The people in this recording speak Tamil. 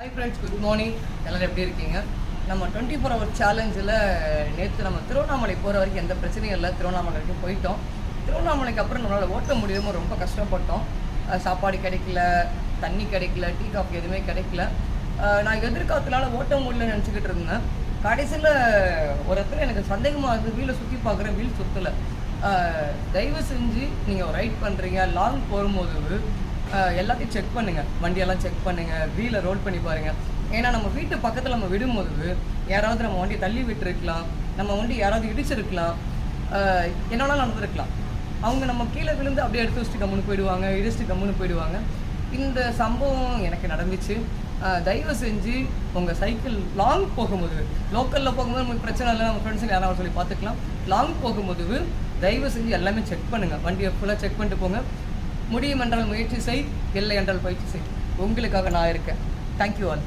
Hi friends, good morning. எல்லோரும் எப்படி இருக்கீங்க? நம்ம 24 hour சேலஞ்சில் நேற்று நம்ம திருவண்ணாமலை போகிற வரைக்கும் எந்த பிரச்சனையும் இல்லை. திருவண்ணாமலை வரைக்கும் போயிட்டோம். திருவண்ணாமலைக்கு அப்புறம் நம்மளால் ஓட்ட முடியாமல் ரொம்ப கஷ்டப்பட்டோம். சாப்பாடு கிடைக்கல, தண்ணி கிடைக்கல, டீ காஃபி எதுவுமே கிடைக்கல. நான் எதிர்காலத்தினால ஓட்ட முடியலன்னு நினச்சிக்கிட்டு இருந்தேன். கடைசியில் ஒரு இடத்துல எனக்கு சந்தேகமாக இருந்து வீலை சுற்றி பார்க்குறேன், வீல் சுற்றலை. தயவு செஞ்சு நீங்கள் ரைட் பண்ணுறீங்க, லாங் போகும்போது எல்லாத்தையும் செக் பண்ணுங்கள். வண்டியெல்லாம் செக் பண்ணுங்கள், வீலை ரோல் பண்ணி பாருங்கள். ஏன்னா நம்ம வீட்டு பக்கத்தில் நம்ம விடும்போது யாராவது நம்ம வண்டியை தள்ளி விட்டுருக்கலாம், நம்ம வண்டி யாராவது இடிச்சிருக்கலாம், என்னென்னா நடந்துருக்கலாம். அவங்க நம்ம கீழே விழுந்து அப்படியே எடுத்து வச்சுட்டு கம்முன்னு போயிடுவாங்க, இடிச்சிட்டு கம்முன்னு போயிடுவாங்க. இந்த சம்பவம் எனக்கு நடந்துச்சு. தயவு செஞ்சு உங்கள் சைக்கிள் லாங் போகும்போது, லோக்கலில் போகும்போது நமக்கு பிரச்சனை இல்லை, நம்ம ஃப்ரெண்ட்ஸுங்க யாராவது சொல்லி பார்த்துக்கலாம். லாங் போகும்போது தயவு செஞ்சு எல்லாமே செக் பண்ணுங்கள். வண்டியை ஃபுல்லாக செக் பண்ணிட்டு போங்க. முடியும் என்றால் முயற்சி செய், இல்லை என்றால் பயிற்சி செய். உங்களுக்காக நான் இருக்கேன். Thank you all.